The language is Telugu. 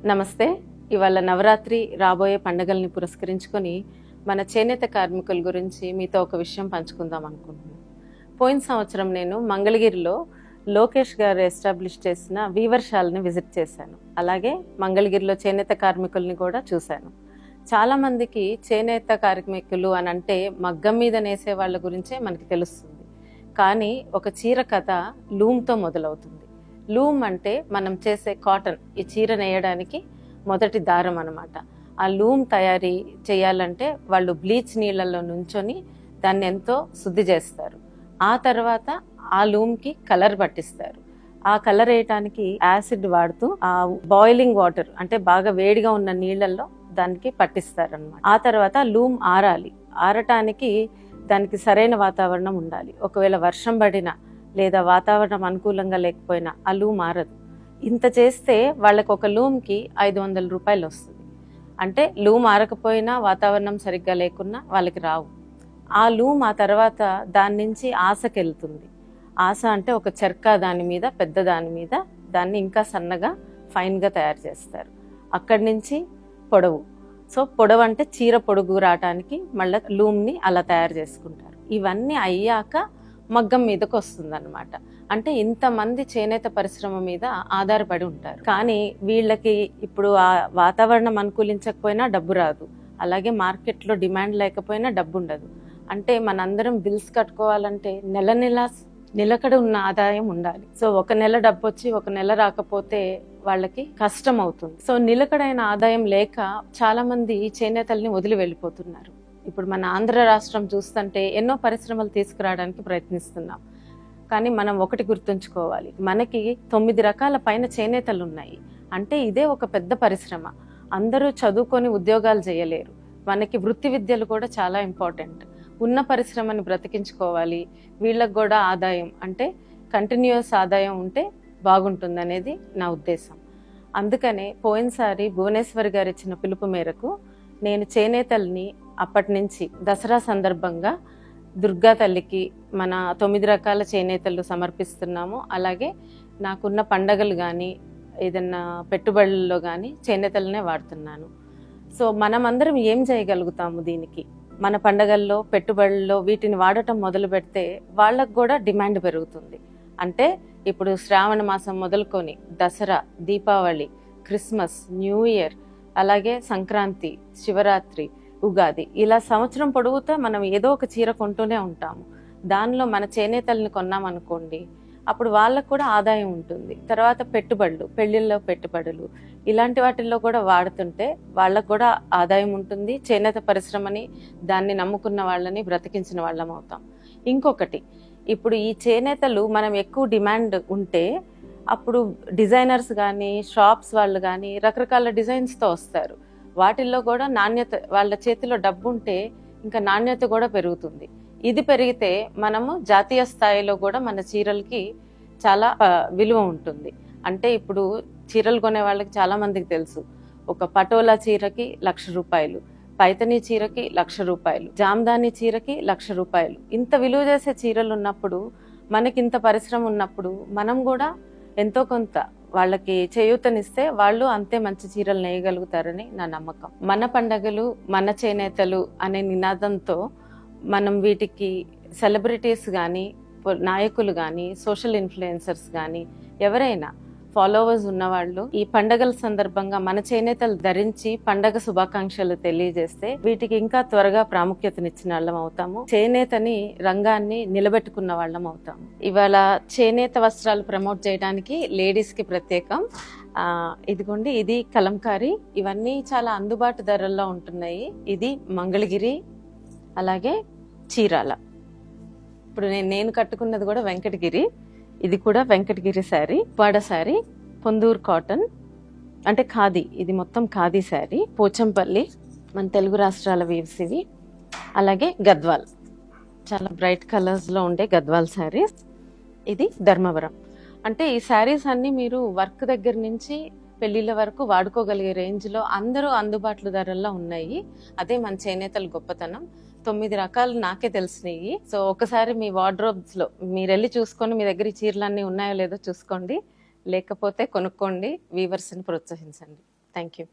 నమస్తే. ఇవాళ నవరాత్రి రాబోయే పండుగల్ని పురస్కరించుకొని మన చేనేత కార్మికుల గురించి మీతో ఒక విషయం పంచుకుందాం అనుకుంటున్నాను. పోయిన సంవత్సరం నేను మంగళగిరిలో లోకేష్ గారు ఎస్టాబ్లిష్ చేసిన వీవర్శాలని విజిట్ చేశాను. అలాగే మంగళగిరిలో చేనేత కార్మికుల్ని కూడా చూశాను. చాలామందికి చేనేత కార్మికులు అని అంటే మగ్గం మీద నేసే వాళ్ళ గురించే మనకి తెలుస్తుంది. కానీ ఒక చీర కథ లూమ్తో మొదలవుతుంది. లూమ్ అంటే మనం చేసే కాటన్, ఈ చీర నేయడానికి మొదటి దారం అన్నమాట. ఆ లూమ్ తయారీ చేయాలంటే వాళ్ళు బ్లీచ్ నీళ్ళల్లో నుంచొని దాన్ని ఎంతో శుద్ధి చేస్తారు. ఆ తర్వాత ఆ లూమ్కి కలర్ పట్టిస్తారు. ఆ కలర్ వేయటానికి యాసిడ్ వాడుతూ ఆ బాయిలింగ్ వాటర్ అంటే బాగా వేడిగా ఉన్న నీళ్ళల్లో దానికి పట్టిస్తారు అన్నమాట. ఆ తర్వాత లూమ్ ఆరాలి. ఆరటానికి దానికి సరైన వాతావరణం ఉండాలి. ఒకవేళ వర్షం పడినా లేదా వాతావరణం అనుకూలంగా లేకపోయినా ఆ లూమ్ ఆరదు. ఇంత చేస్తే వాళ్ళకి ఒక లూమ్కి 500 రూపాయలు వస్తుంది. అంటే లూమ్ ఆరకపోయినా వాతావరణం సరిగ్గా లేకున్నా వాళ్ళకి రావు. ఆ లూమ్ ఆ తర్వాత దాని నుంచి ఆశకి వెళ్తుంది. ఆశ అంటే ఒక చెర్కా దాని మీద, పెద్ద దాని మీద దాన్ని ఇంకా సన్నగా ఫైన్గా తయారు చేస్తారు. అక్కడి నుంచి పొడవు. సో పొడవు అంటే చీర పొడుగు రావటానికి మళ్ళీ లూమ్ని అలా తయారు చేసుకుంటారు. ఇవన్నీ అయ్యాక మగ్గం మీదకి వస్తుంది అనమాట. అంటే ఇంతమంది చేనేత పరిశ్రమ మీద ఆధారపడి ఉంటారు. కానీ వీళ్ళకి ఇప్పుడు ఆ వాతావరణం అనుకూలించకపోయినా డబ్బు రాదు. అలాగే మార్కెట్లో డిమాండ్ లేకపోయినా డబ్బు ఉండదు. అంటే మనందరం బిల్స్ కట్టుకోవాలంటే నెల నెల నిలకడ ఉన్న ఆదాయం ఉండాలి. సో ఒక నెల డబ్బు వచ్చి ఒక నెల రాకపోతే వాళ్ళకి కష్టం అవుతుంది. సో నిలకడైన ఆదాయం లేక చాలా మంది చేనేతల్ని వదిలి వెళ్ళిపోతున్నారు. ఇప్పుడు మన ఆంధ్ర రాష్ట్రం చూస్తుంటే ఎన్నో పరిశ్రమలు తీసుకురావడానికి ప్రయత్నిస్తున్నాం. కానీ మనం ఒకటి గుర్తుంచుకోవాలి, మనకి 9 రకాల పైన చేనేతలు ఉన్నాయి. అంటే ఇదే ఒక పెద్ద పరిశ్రమ. అందరూ చదువుకొని ఉద్యోగాలు చేయలేరు. మనకి వృత్తి విద్యలు కూడా చాలా ఇంపార్టెంట్. ఉన్న పరిశ్రమని బ్రతికించుకోవాలి. వీళ్ళకి కూడా ఆదాయం అంటే కంటిన్యూస్ ఆదాయం ఉంటే బాగుంటుంది అనేది నా ఉద్దేశం. అందుకనే పోయినసారి భువనేశ్వరి గారు ఇచ్చిన పిలుపు మేరకు నేను చేనేతల్ని అప్పటి నుంచి దసరా సందర్భంగా దుర్గా తల్లికి మన 9 రకాల చేనేతలు సమర్పిస్తున్నాము. అలాగే నాకున్న పండగలు కానీ ఏదన్నా పెట్టుబడుల్లో కానీ చేనేతలనే వాడుతున్నాను. సో మనమందరం ఏం చేయగలుగుతాము దీనికి? మన పండగల్లో పెట్టుబడుల్లో వీటిని వాడటం మొదలు పెడితే వాళ్ళకు కూడా డిమాండ్ పెరుగుతుంది. అంటే ఇప్పుడు శ్రావణ మాసం మొదలుకొని Dasara, Deepavali, Christmas, new year, అలాగే సంక్రాంతి, శివరాత్రి, ఉగాది, ఇలా సంవత్సరం పొడవుతా మనం ఏదో ఒక చీర కొంటూనే ఉంటాము. దానిలో మన చేనేతల్ని కొన్నామనుకోండి, అప్పుడు వాళ్ళకు కూడా ఆదాయం ఉంటుంది. తర్వాత పెట్టుబడులు, పెళ్లిళ్ళలో పెట్టుబడులు, ఇలాంటి వాటిల్లో కూడా వాడుతుంటే వాళ్ళకు కూడా ఆదాయం ఉంటుంది. చేనేత పరిశ్రమని, దాన్ని నమ్ముకున్న వాళ్ళని బ్రతికించిన వాళ్ళం అవుతాం. ఇంకొకటి, ఇప్పుడు ఈ చేనేతలు మనం ఎక్కువ డిమాండ్ ఉంటే అప్పుడు డిజైనర్స్ కానీ షాప్స్ వాళ్ళు కానీ రకరకాల డిజైన్స్తో వస్తారు. వాటిల్లో కూడా నాణ్యత, వాళ్ళ చేతిలో డబ్బు ఉంటే ఇంకా నాణ్యత కూడా పెరుగుతుంది. ఇది పెరిగితే మనము జాతీయ స్థాయిలో కూడా మన చీరలకి చాలా విలువ ఉంటుంది. అంటే ఇప్పుడు చీరలు కొనే వాళ్ళకి చాలా మందికి తెలుసు, ఒక పటోలా చీరకి 1,00,000 రూపాయలు, పైతనీ చీరకి 1,00,000 రూపాయలు, జామ్దాని చీరకి 1,00,000 రూపాయలు. ఇంత విలువ చేసే చీరలు ఉన్నప్పుడు, మనకి ఇంత పరిశ్రమ ఉన్నప్పుడు మనం కూడా ఎంతో కొంత వాళ్ళకి చేయూతనిస్తే వాళ్ళు అంతే మంచి చీరలు నేయగలుగుతారని నా నమ్మకం. మన పండగలు మన చేనేతలు అనే నినాదంతో మనం వీటికి సెలబ్రిటీస్ కానీ, నాయకులు కానీ, సోషల్ ఇన్ఫ్లుయెన్సర్స్ కానీ, ఎవరైనా ఫాలోవర్స్ ఉన్నవాళ్ళు ఈ పండగల సందర్భంగా మన చేనేతలు ధరించి పండగ శుభాకాంక్షలు తెలియజేస్తే వీటికి ఇంకా త్వరగా ప్రాముఖ్యతనిచ్చిన వాళ్ళం అవుతాము. చేనేతని రంగాన్ని నిలబెట్టుకున్న వాళ్ళం అవుతాము. ఇవాళ చేనేత వస్త్రాలు ప్రమోట్ చేయడానికి లేడీస్ కి ప్రత్యేకం. ఇదిగోండి, ఇది కలంకారీ. ఇవన్నీ చాలా అందుబాటు ధరల్లో ఉంటున్నాయి. ఇది మంగళగిరి, అలాగే చీరాల. ఇప్పుడు నేను కట్టుకున్నది కూడా వెంకటగిరి. ఇది కూడా వెంకటగిరి శారీ, వాడ శారీ, పొందూరు కాటన్ అంటే ఖాదీ. ఇది మొత్తం ఖాదీ శారీ. పోచంపల్లి, మన తెలుగు రాష్ట్రాల వీవ్స్ ఇవి. అలాగే గద్వాల్, చాలా బ్రైట్ కలర్స్లో ఉండే గద్వాల్ శారీస్. ఇది ధర్మవరం. అంటే ఈ శారీస్ అన్నీ మీరు వర్క్ దగ్గర నుంచి పెళ్లిళ్ళ వరకు వాడుకోగలిగే రేంజ్లో అందరూ అందుబాటులో ధరల్లో ఉన్నాయి. అదే మన చేనేతల గొప్పతనం. 9 రకాలు నాకే తెలిసినాయి. సో ఒకసారి మీ వార్డ్రోబ్స్ లో మీరు వెళ్ళి చూసుకొని మీ దగ్గర ఈ చీరలన్నీ ఉన్నాయో లేదో చూసుకోండి. లేకపోతే కొనుక్కోండి. వీవర్స్ని ప్రోత్సహించండి. Thank you.